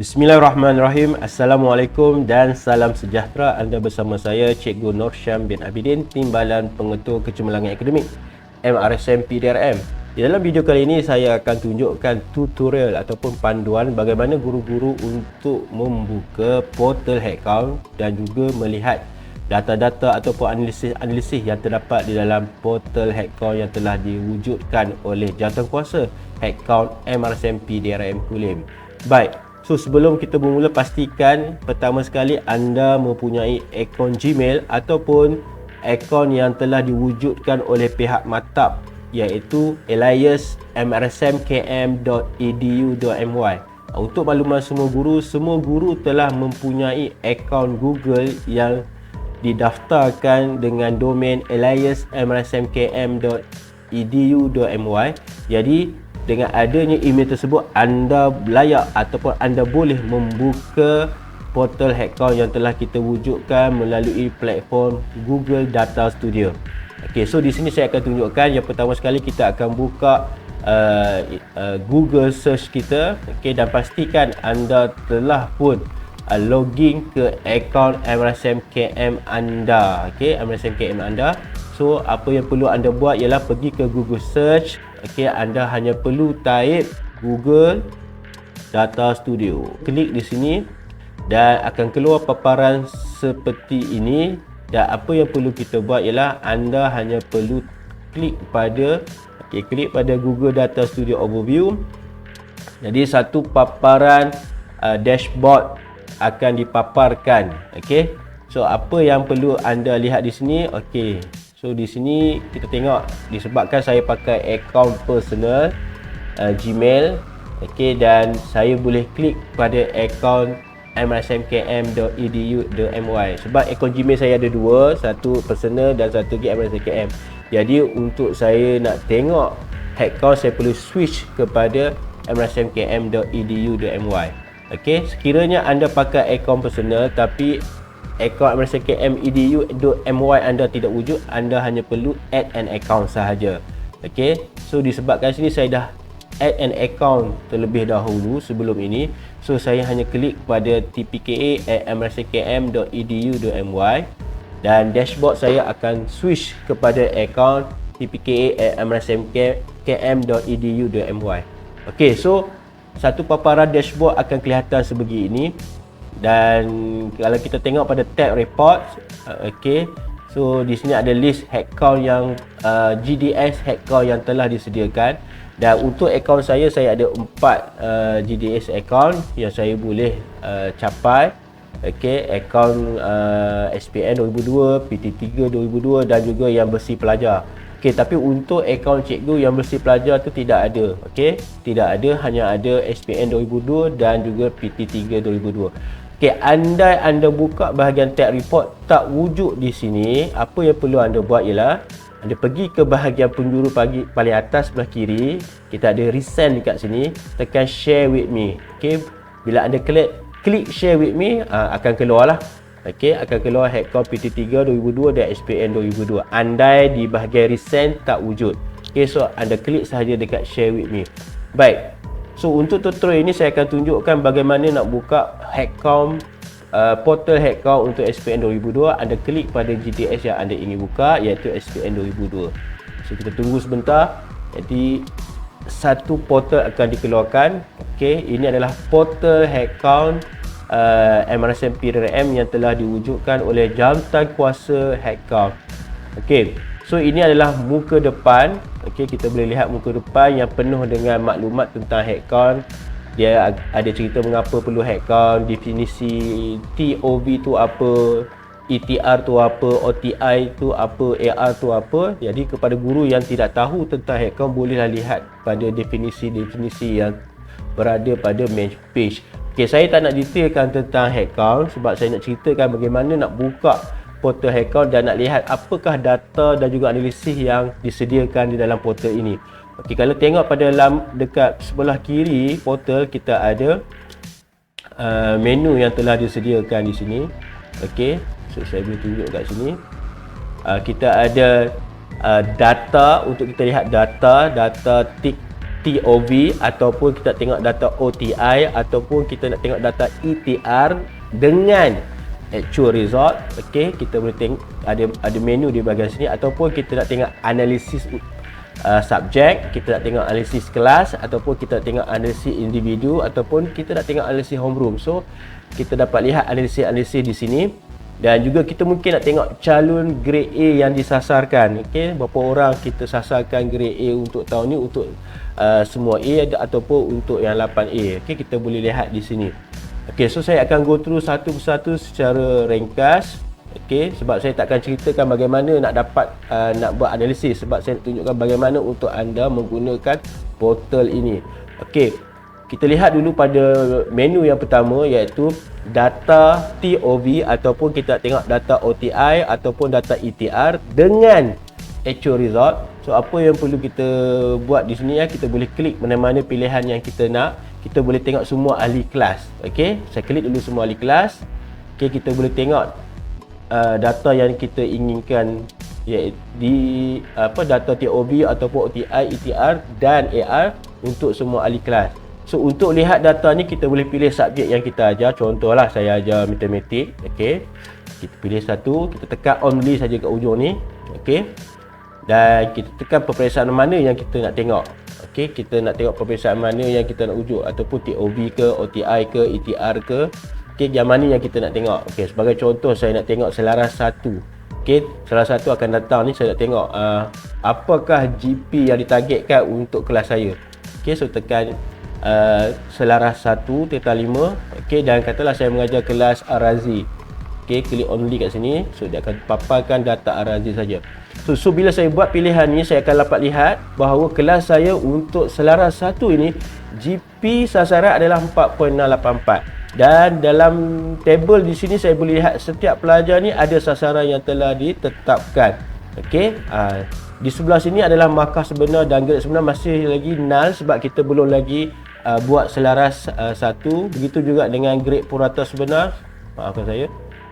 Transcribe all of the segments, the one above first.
Bismillahirrahmanirrahim. Assalamualaikum dan salam sejahtera. Anda bersama saya Cikgu Nur Syam bin Abidin, Timbalan Pengetua Kecemerlangan Akademik MRSM PDRM. Di dalam video kali ini saya akan tunjukkan tutorial ataupun panduan bagaimana guru-guru untuk membuka portal headcount dan juga melihat data-data ataupun analisis yang terdapat di dalam portal headcount yang telah diwujudkan oleh jawatankuasa headcount MRSM PDRM Kulim. Baik, so sebelum kita bermula, pastikan pertama sekali anda mempunyai akaun Gmail ataupun akaun yang telah diwujudkan oleh pihak maktab, iaitu alias.mrsmkm.edu.my. Untuk makluman semua guru telah mempunyai akaun Google yang didaftarkan dengan domain alias.mrsmkm.edu.my. Jadi dengan adanya email tersebut, anda layak ataupun anda boleh membuka portal headcount yang telah kita wujudkan melalui platform Google Data Studio. Okey, so di sini saya akan tunjukkan. Yang pertama sekali kita akan buka Google search kita, okey, dan pastikan anda telah pun login ke akaun MRSMKM anda. Okey, MRSMKM anda. So apa yang perlu anda buat ialah pergi ke Google search. Okey, anda hanya perlu type Google Data Studio. Klik di sini dan akan keluar paparan seperti ini. Dan apa yang perlu kita buat ialah anda hanya perlu klik pada Google Data Studio Overview. Jadi satu paparan dashboard akan dipaparkan. Okey. So apa yang perlu anda lihat di sini? Okey. So di sini kita tengok, disebabkan saya pakai akaun personal Gmail, okey, dan saya boleh klik pada akaun mrsmkm.edu.my. Sebab akaun Gmail saya ada dua, satu personal dan satu lagi mrsmkm. Jadi untuk saya nak tengok account, saya perlu switch kepada mrsmkm.edu.my. Okey, sekiranya anda pakai akaun personal tapi akaun mrsmkm.edu.my anda tidak wujud, anda hanya perlu add an account sahaja. Okey, so disebabkan sini saya dah add an account terlebih dahulu sebelum ini, so saya hanya klik pada tpka@mrsmkm.edu.my dan dashboard saya akan switch kepada akaun tpka@mrsmkm.edu.my. Okey, so satu paparan dashboard akan kelihatan sebegini. Dan kalau kita tengok pada tab report, okey, so di sini ada list headcount yang GDS headcount yang telah disediakan. Dan untuk akaun saya ada 4 GDS account yang saya boleh capai. Okey, akaun SPN 2002, PT3 2002 dan juga yang bersih pelajar. Okey, tapi untuk akaun cikgu yang bersih pelajar tu tidak ada. Okey, tidak ada, hanya ada SPN 2002 dan juga PT3 2002. Okey, andai anda buka bahagian tab report tak wujud di sini, apa yang perlu anda buat ialah anda pergi ke bahagian penjuru paling atas sebelah kiri. Kita ada resend dekat sini, tekan share with me. Okey, bila anda klik share with me, akan keluarlah. Okey, akan keluar headcount PT3 2002 dan SPN 2002. Andai di bahagian resend tak wujud. Okey, so anda klik sahaja dekat share with me. Baik. So untuk tutorial ini saya akan tunjukkan bagaimana nak buka headcount, portal headcount untuk SPN 2002. Anda klik pada GDS yang anda ingin buka, iaitu SPN 2002. So kita tunggu sebentar. Jadi satu portal akan dikeluarkan. Okey, ini adalah portal headcount MRSM PDRM yang telah diwujudkan oleh jawatankuasa headcount. Okey, so ini adalah muka depan. Okey, kita boleh lihat muka depan yang penuh dengan maklumat tentang headcount. Dia ada cerita mengapa perlu headcount, definisi TOV tu apa, ETR tu apa, OTI tu apa, AR tu apa. Jadi kepada guru yang tidak tahu tentang headcount, bolehlah lihat pada definisi-definisi yang berada pada main page. Okey, saya tak nak detailkan tentang headcount sebab saya nak ceritakan bagaimana nak buka portal headcount dan nak lihat apakah data dan juga analisis yang disediakan di dalam portal ini. Okey, kalau tengok pada dekat sebelah kiri portal, kita ada menu yang telah disediakan di sini. Okey, so saya boleh tunjuk kat sini. Kita ada data, untuk kita lihat data tick TOV ataupun kita tengok data OTI ataupun kita nak tengok data ETR dengan actual result. Okey, kita boleh tengok ada menu di bahagian sini, ataupun kita nak tengok analisis subjek, kita nak tengok analisis kelas, ataupun kita nak tengok analisis individu, ataupun kita nak tengok analisis homeroom. So kita dapat lihat analisis di sini. Dan juga kita mungkin nak tengok calon grade A yang disasarkan. Okey, berapa orang kita sasarkan grade A untuk tahun ni, untuk semua A ataupun untuk yang 8A. Okey, kita boleh lihat di sini. Okey, so saya akan go through satu persatu secara ringkas. Okey, sebab saya tak akan ceritakan bagaimana nak dapat nak buat analisis, sebab saya nak tunjukkan bagaimana untuk anda menggunakan portal ini. Okey, kita lihat dulu pada menu yang pertama, iaitu data TOV ataupun kita tengok data OTI ataupun data ETR dengan actual result. So apa yang perlu kita buat di sini, kita boleh klik mana-mana pilihan yang kita nak. Kita boleh tengok semua ahli kelas. Okey, saya klik dulu semua ahli kelas. Okey, kita boleh tengok data yang kita inginkan, iaitu di data TOV ataupun OTI, ETR dan AR untuk semua ahli kelas. So untuk lihat data ni, kita boleh pilih subjek yang kita ajar. Contohlah saya ajar matematik. Okey, kita pilih satu, kita tekan only saja kat ujung ni. Okey, dan kita tekan peperiksaan mana yang kita nak tengok. Okey, kita nak tengok peperiksaan mana yang kita nak ujuk, ataupun TOV ke, OTI ke, ETR ke. Okey, yang mana yang kita nak tengok. Okey, sebagai contoh saya nak tengok selaras 1. Okey, selaras 1 akan datang ni, saya nak tengok apakah GP yang ditargetkan untuk kelas saya. Okey, so tekan selaras 1 tekan 5. Okey, dan katalah saya mengajar kelas Arazi. Okey, klik only kat sini. So dia akan paparkan data Arazi saja. So bila saya buat pilihan ni, saya akan dapat lihat bahawa kelas saya untuk selaras 1 ini GP sasaran adalah 4.684. Dan dalam tabel di sini saya boleh lihat setiap pelajar ni ada sasaran yang telah ditetapkan. Okey, di sebelah sini adalah markah sebenar dan grade sebenar masih lagi null sebab kita belum lagi buat selaras 1. Begitu juga dengan grade purata sebenar. Maafkan saya,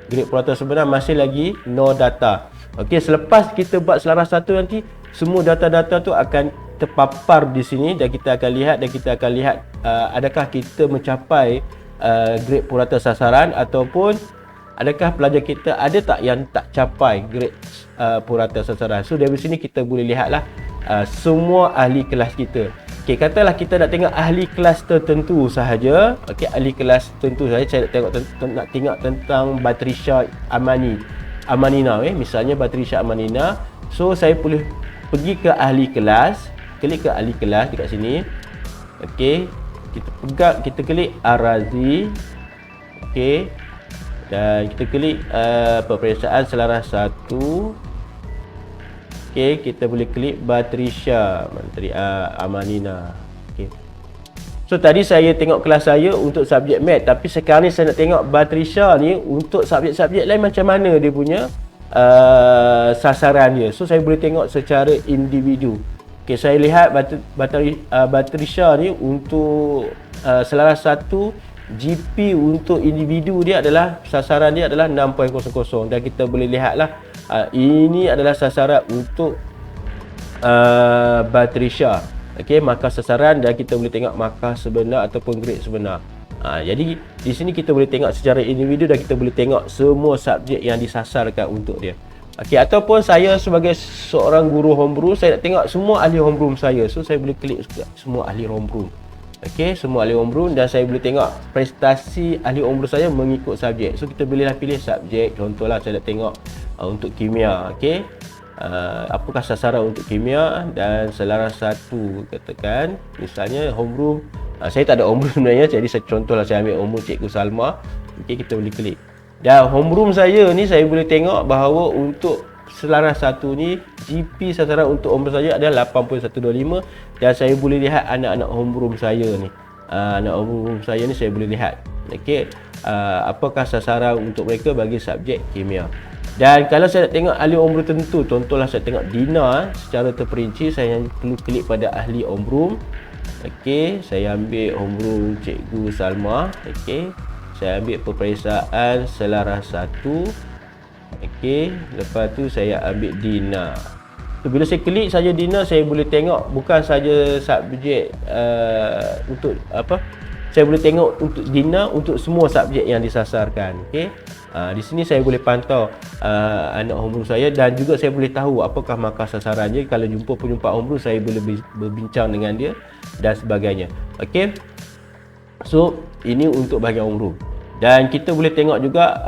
grade purata sebenar masih lagi no data. Okey, selepas kita buat selaras 1 nanti, semua data-data tu akan terpapar di sini dan kita akan lihat adakah kita mencapai grade purata sasaran, ataupun adakah pelajar kita ada tak yang tak capai grade purata sasaran. So dari sini kita boleh lihatlah semua ahli kelas kita. Okey, katalah kita nak tengok ahli kelas tertentu sahaja. Okey, ahli kelas tertentu sahaja. Saya nak tengok tentang Batrisha Amanina. Misalnya Batrisha Amanina. So saya boleh pergi ke ahli kelas, klik ke ahli kelas dekat sini. Okey, kita klik Arazi. Okey, dan kita klik peperiksaan selaras 1. Okey, kita boleh klik Batrisha Amanina. Okey. So tadi saya tengok kelas saya untuk subjek math, tapi sekarang ni saya nak tengok Batrisha ni untuk subjek-subjek lain macam mana dia punya sasaran dia. So saya boleh tengok secara individu. Okey, saya lihat Batrisha ni untuk selaras 1, GP untuk individu dia adalah, sasaran dia adalah 6.00, dan kita boleh lihatlah ini adalah sasaran untuk Batrisha. Okey, markah sasaran, dan kita boleh tengok markah sebenar ataupun grade sebenar. Jadi di sini kita boleh tengok secara individu dan kita boleh tengok semua subjek yang disasarkan untuk dia. Okey, ataupun saya sebagai seorang guru homeroom, saya nak tengok semua ahli homeroom saya. So saya boleh klik semua ahli homeroom. Okey, semua ahli homeroom, dan saya boleh tengok prestasi ahli homeroom saya mengikut subjek. So kita bolehlah pilih subjek. Contohlah saya nak tengok untuk kimia. Okey, apakah sasaran untuk kimia, dan selaras 1 katakan misalnya homeroom. Saya tak ada homeroom sebenarnya, jadi saya contohlah saya ambil homeroom Cikgu Salma. Okey, kita boleh klik. Dan homeroom saya ni saya boleh tengok bahawa untuk selaras 1 ni GP sasaran untuk homeroom saya adalah 8.125, dan saya boleh lihat anak-anak homeroom saya ni. Anak homeroom saya ni saya boleh lihat. Okey, apakah sasaran untuk mereka bagi subjek kimia. Dan kalau saya nak tengok ahli homeroom tertentu, contohlah saya tengok Dina secara terperinci, saya perlu klik pada ahli homeroom. Okey, saya ambil homeroom Cikgu Salma. Okey, saya ambil peperiksaan selaras 1. Okey, lepas tu saya ambil Dina. So, bila saya klik saja Dina, saya boleh tengok bukan saja subjek untuk apa? Saya boleh tengok untuk Dina untuk semua subjek yang disasarkan. Okey. Di sini saya boleh pantau anak homeroom saya dan juga saya boleh tahu apakah markah sasaran dia. Kalau jumpa penyumpat homeroom, saya boleh berbincang dengan dia dan sebagainya. Okey. So, ini untuk bahagian homeroom. Dan kita boleh tengok juga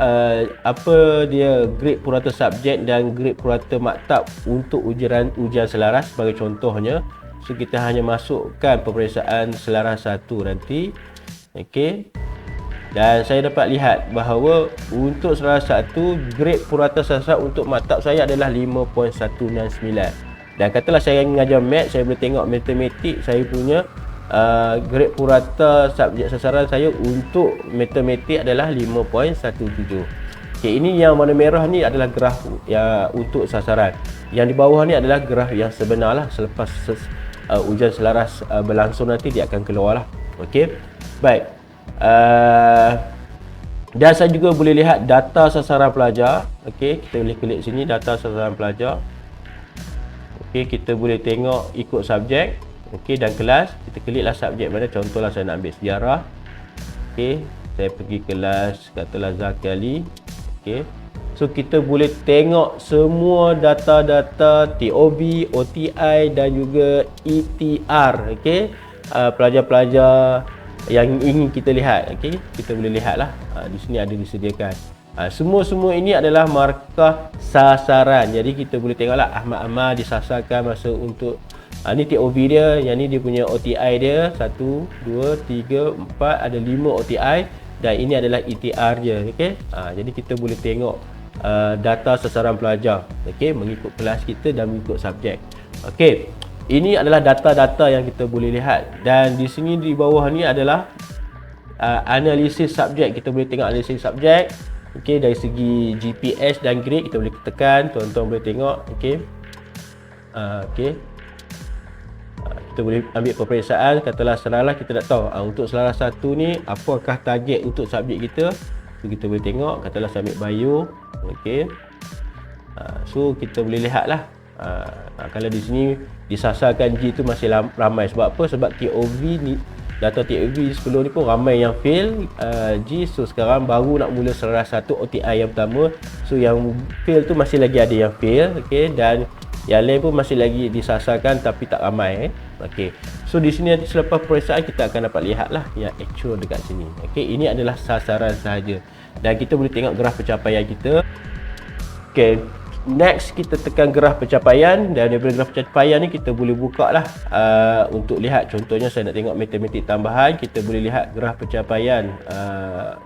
apa dia grade purata subjek dan grade purata maktab untuk ujian selaras sebagai contohnya. So kita hanya masukkan peperiksaan selaras 1 nanti. Okey. Dan saya dapat lihat bahawa untuk selaras 1 grade purata sasar untuk maktab saya adalah 5.169. Dan katalah saya mengajar math, saya boleh tengok matematik saya punya grade purata subjek sasaran saya untuk matematik adalah 5.17. Okey, ini yang warna merah ni adalah graf yang untuk sasaran. Yang di bawah ni adalah graf yang sebenar lah. Selepas ujian selaras berlangsung nanti dia akan keluar lah. Okey. Baik. Dan saya juga boleh lihat data sasaran pelajar. Okey, kita boleh klik sini data sasaran pelajar. Okey, kita boleh tengok ikut subjek. Okey, dan kelas, kita kliklah subjek mana. Contohlah saya nak ambil sejarah. Okey, saya pergi kelas katalah Zakali. Okey. So kita boleh tengok semua data-data TOB, OTI dan juga ETR. Okey. Pelajar-pelajar yang ingin kita lihat. Okey, kita boleh lihatlah. Di sini ada disediakan. Semua ini adalah markah sasaran. Jadi kita boleh tengoklah Ahmad disasarkan masa untuk ni TOB dia, yang ni dia punya OTI dia 1, 2, 3, 4, ada 5 OTI dan ini adalah ETR dia. Okey. Jadi kita boleh tengok data sasaran pelajar, okey, mengikut kelas kita dan mengikut subjek. Okey. Ini adalah data-data yang kita boleh lihat dan di sini di bawah ni adalah analisis subjek. Kita boleh tengok analisis subjek. Okey, dari segi GPS dan grade kita boleh tekan, tuan-tuan boleh tengok. Okey. Okey. Kita boleh ambil peperiksaan, katalah selaras kita nak tahu untuk selaras 1 ni apakah target untuk subjek kita. So kita boleh tengok, katalah saya ambil bio. Okey. So kita boleh lihatlah. Kalau di sini disasarkan G tu masih ramai. Sebab apa? Sebab TOV ni, data TOV sebelum ni pun ramai yang fail G. So sekarang baru nak mula selaras 1 OTI yang pertama. So yang fail tu masih lagi ada yang fail. Okey, dan yang lain pun masih lagi disasarkan tapi tak ramai. Okey. So di sini nanti selepas peperiksaan kita akan dapat lihatlah yang actual dekat sini. Okey, ini adalah sasaran sahaja. Dan kita boleh tengok graf pencapaian kita. Okey, next kita tekan graf pencapaian dan daripada graf pencapaian ni kita boleh buka lah untuk lihat. Contohnya saya nak tengok matematik tambahan, kita boleh lihat graf pencapaian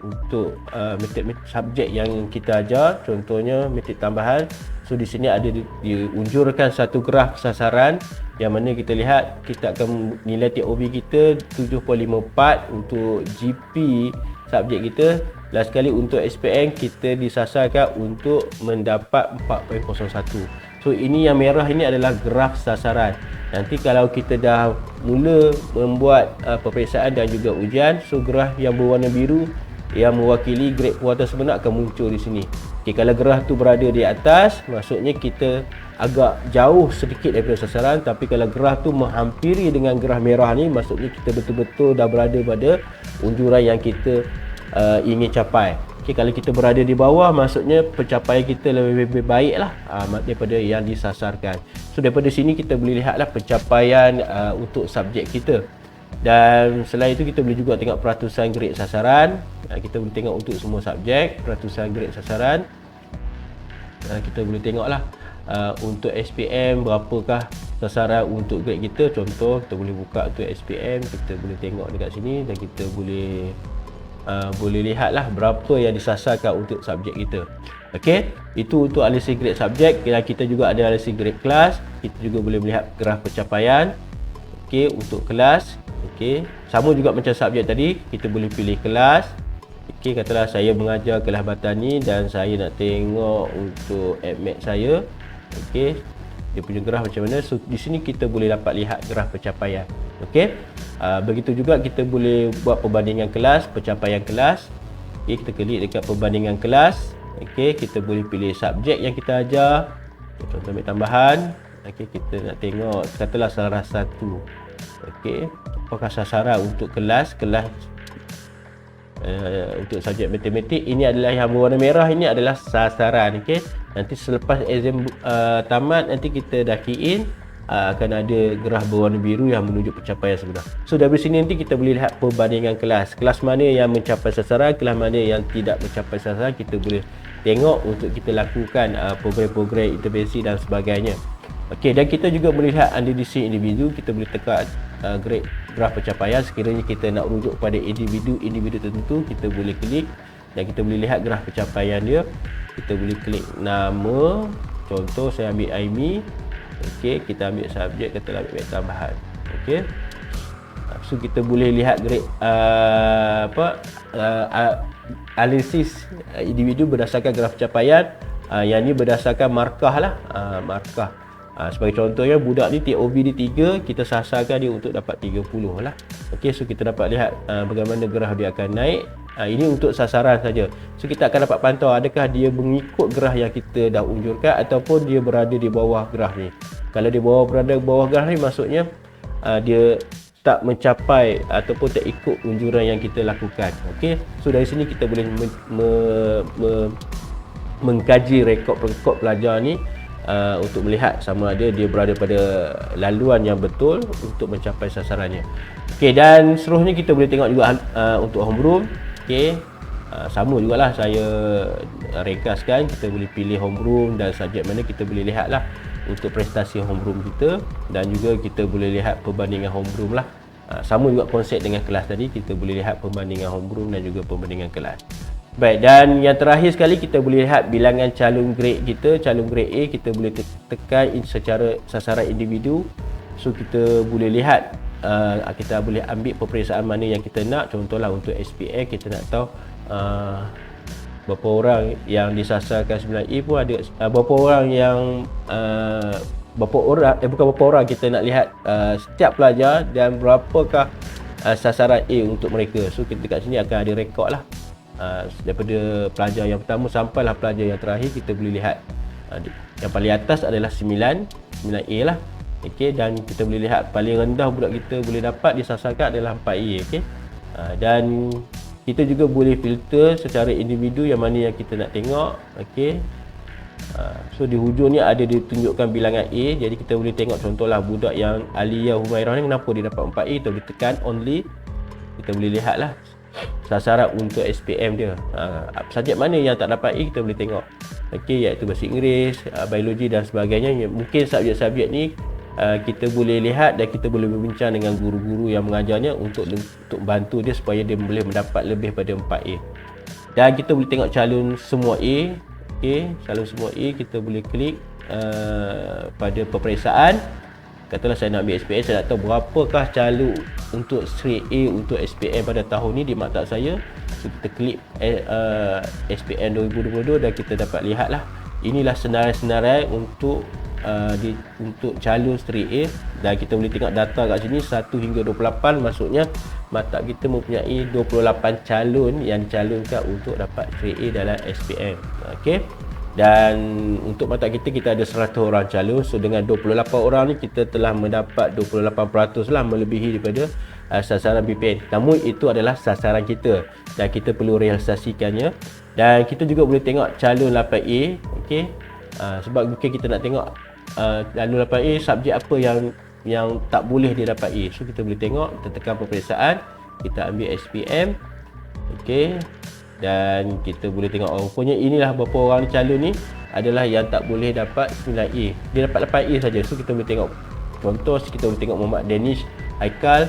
untuk matematik subjek yang kita ajar. Contohnya matematik tambahan. So di sini ada diunjurkan satu graf sasaran yang mana kita lihat kita akan nilai TOB kita 7.54 untuk GP subjek kita. Last sekali untuk SPM kita disasarkan untuk mendapat 4.01. So ini yang merah ini adalah graf sasaran. Nanti kalau kita dah mula membuat peperiksaan dan juga ujian, so graf yang berwarna biru yang mewakili grade puasa sebenar akan muncul di sini. Okey, kalau graf tu berada di atas, maksudnya kita agak jauh sedikit daripada sasaran, tapi kalau graf tu menghampiri dengan graf merah ni, maksudnya kita betul-betul dah berada pada unjuran yang kita ingin capai. Okey, kalau kita berada di bawah, maksudnya pencapaian kita lebih baik lah daripada yang disasarkan. So daripada sini kita boleh lihatlah pencapaian untuk subjek kita. Dan selain itu kita boleh juga tengok peratusan grade sasaran. Kita boleh tengok untuk semua subjek peratusan grade sasaran. Kita boleh tengoklah untuk SPM berapakah sasaran untuk grade kita. Contoh kita boleh buka untuk SPM, kita boleh tengok dekat sini dan kita boleh lihatlah berapa yang disasarkan untuk subjek kita. Okey, itu untuk analisis grade subjek. Dan kita juga ada analisis grade kelas. Kita juga boleh melihat graf pencapaian. Okey, untuk kelas. Okey, sama juga macam subjek tadi, kita boleh pilih kelas. Okey, katalah saya mengajar kelas Batani dan saya nak tengok untuk AdMath saya. Okey, dia punya graf macam mana. So di sini kita boleh dapat lihat graf pencapaian. Okey, begitu juga kita boleh buat perbandingan kelas, pencapaian kelas. Okey, kita klik dekat perbandingan kelas. Okey, kita boleh pilih subjek yang kita ajar. Contoh ambil tambahan. Okey, kita nak tengok katalah salah satu. Okey, apakah sasaran untuk kelas untuk subjek matematik. Ini adalah yang berwarna merah, ini adalah sasaran. Okey, nanti selepas exam tamat, nanti kita dah key in, akan ada gerah berwarna biru yang menunjuk pencapaian sebenar. So dari sini nanti kita boleh lihat perbandingan kelas mana yang mencapai sasaran, kelas mana yang tidak mencapai sasaran. Kita boleh tengok untuk kita lakukan program-program intervensi dan sebagainya. Okey, dan kita juga melihat analisis individu. Kita boleh tekan grade graf pencapaian. Sekiranya kita nak rujuk pada individu tertentu, kita boleh klik dan kita boleh lihat graf pencapaian dia. Kita boleh klik nama, contoh saya ambil Aimi. Okey, kita ambil subjek, katalah ambil tambahan. Okey, so kita boleh lihat grade analisis individu berdasarkan graf pencapaian. Yang ni berdasarkan markah lah, markah. Sebagai contohnya, budak ni TOB dia 3, kita sasarkan dia untuk dapat 30 lah. Okey, so kita dapat lihat bagaimana graf dia akan naik. Ini untuk sasaran saja. So kita akan dapat pantau adakah dia mengikut graf yang kita dah unjurkan ataupun dia berada di bawah graf ni. Kalau dia berada di bawah graf ni, maksudnya dia tak mencapai ataupun tak ikut unjuran yang kita lakukan. Okey, so dari sini kita boleh mengkaji rekod pelajar ni untuk melihat sama ada dia berada pada laluan yang betul untuk mencapai sasarannya. Okey, dan seterusnya kita boleh tengok juga untuk homeroom. Okey, sama jugalah saya ringkaskan. Kita boleh pilih homeroom dan subjek mana, kita boleh lihatlah untuk prestasi homeroom kita, dan juga kita boleh lihat perbandingan homeroom lah. Sama juga konsep dengan kelas tadi, kita boleh lihat perbandingan homeroom dan juga perbandingan kelas. Baik, dan yang terakhir sekali kita boleh lihat bilangan calon grade kita. Calon grade A kita boleh tekan secara sasaran individu. So kita boleh lihat, kita boleh ambil peperiksaan mana yang kita nak. Contohlah untuk SPM, kita nak tahu berapa orang yang disasarkan 9A pun ada, berapa orang yang bukan berapa orang, kita nak lihat setiap pelajar dan berapakah sasaran A untuk mereka. So kita kat sini akan ada rekod lah, daripada pelajar yang pertama sampailah pelajar yang terakhir. Kita boleh lihat yang paling atas adalah 9A lah. Okey, dan kita boleh lihat paling rendah budak kita boleh dapat disasarkan adalah 4A. Okey, dan kita juga boleh filter secara individu yang mana yang kita nak tengok. Okey, so di hujung ni ada ditunjukkan bilangan A. Jadi kita boleh tengok contohlah budak yang Aliyah Humairah ni, kenapa dia dapat 4A. Kita boleh tekan only, kita boleh lihatlah sasaran untuk SPM dia. Subjek mana yang tak dapat A, kita boleh tengok. Okey, iaitu bahasa Inggeris, biologi dan sebagainya. Mungkin subjek-subjek ni kita boleh lihat dan kita boleh berbincang dengan guru-guru yang mengajarnya untuk bantu dia supaya dia boleh mendapat lebih pada 4A. Dan kita boleh tengok calon semua A. Okey, calon semua A, kita boleh klik pada peperiksaan. Katalah saya nak ambil SPM, saya nak tahu berapakah calon untuk straight A untuk SPM pada tahun ni di maktab saya. So kita klik SPM 2022 dan kita dapat lihatlah. Inilah senarai-senarai untuk calon straight A, dan kita boleh tengok data kat sini 1 hingga 28. Maksudnya maktab kita mempunyai 28 calon yang dicalonkan untuk dapat straight A dalam SPM. Okey, dan untuk maktab kita ada 100 orang calon. So dengan 28 orang ni kita telah mendapat 28% lah, melebihi daripada sasaran BPN. Namun itu adalah sasaran kita dan kita perlu realisasikannya. Dan kita juga boleh tengok calon 8A. Okey, sebab mungkin kita nak tengok calon 8A subjek apa yang tak boleh dia dapat A. So kita boleh tengok, kita tekan peperiksaan, kita ambil SPM. Okey, dan kita boleh tengok rupanya inilah berapa orang calon ni adalah yang tak boleh dapat 9A. Dia dapat 8A saja. So kita boleh tengok contoh, kita boleh tengok Muhammad Danish Haikal,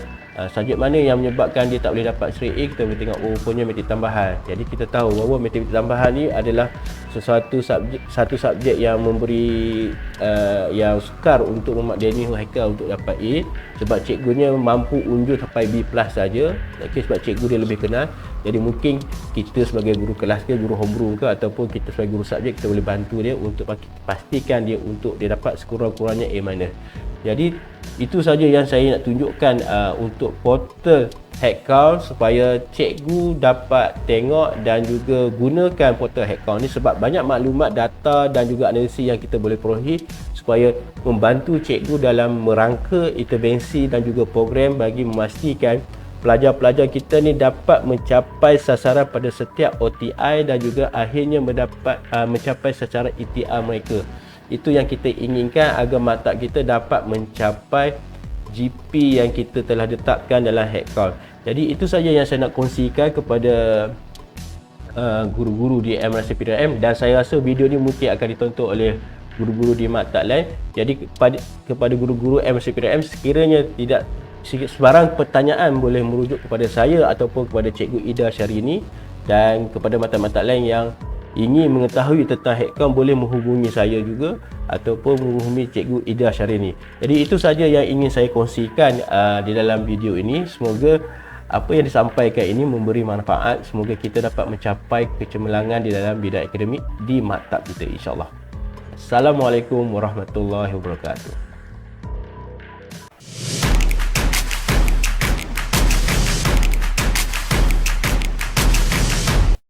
subjek mana yang menyebabkan dia tak boleh dapat straight A. Kita boleh tengok rupanya matematik tambahan. Jadi kita tahu bahawa matematik tambahan ni adalah satu subjek yang memberi yang sukar untuk Muhammad Danish Haikal untuk dapat A, sebab cikgunya mampu unjur sampai B+ saja. Okey, sebab cikgu dia lebih kenal. Jadi mungkin kita sebagai guru kelas ke, guru homeroom ke, ataupun kita sebagai guru subjek, kita boleh bantu dia untuk pastikan dia untuk dia dapat sekurang-kurangnya A-. Jadi itu saja yang saya nak tunjukkan untuk portal headcount, supaya cikgu dapat tengok dan juga gunakan portal headcount ni, sebab banyak maklumat, data dan juga analisis yang kita boleh perolehi supaya membantu cikgu dalam merangka intervensi dan juga program bagi memastikan pelajar-pelajar kita ni dapat mencapai sasaran pada setiap OTI dan juga akhirnya mencapai sasaran ETR mereka. Itu yang kita inginkan, agar maktab kita dapat mencapai GP yang kita telah tetapkan dalam headcount. Jadi itu saja yang saya nak kongsikan kepada guru-guru di MRC-PDRM, dan saya rasa video ni mungkin akan ditonton oleh guru-guru di maktab lain. Jadi kepada guru-guru MRC-PDRM, sekiranya tidak sebarang pertanyaan boleh merujuk kepada saya ataupun kepada Cikgu Ida Syahrini, dan kepada maktab-maktab lain yang ingin mengetahui tentang headcount boleh menghubungi saya juga ataupun menghubungi Cikgu Ida Syahrini. Jadi itu saja yang ingin saya kongsikan di dalam video ini. Semoga apa yang disampaikan ini memberi manfaat. Semoga kita dapat mencapai kecemerlangan di dalam bidang akademik di maktab kita, insya-Allah. Assalamualaikum warahmatullahi wabarakatuh.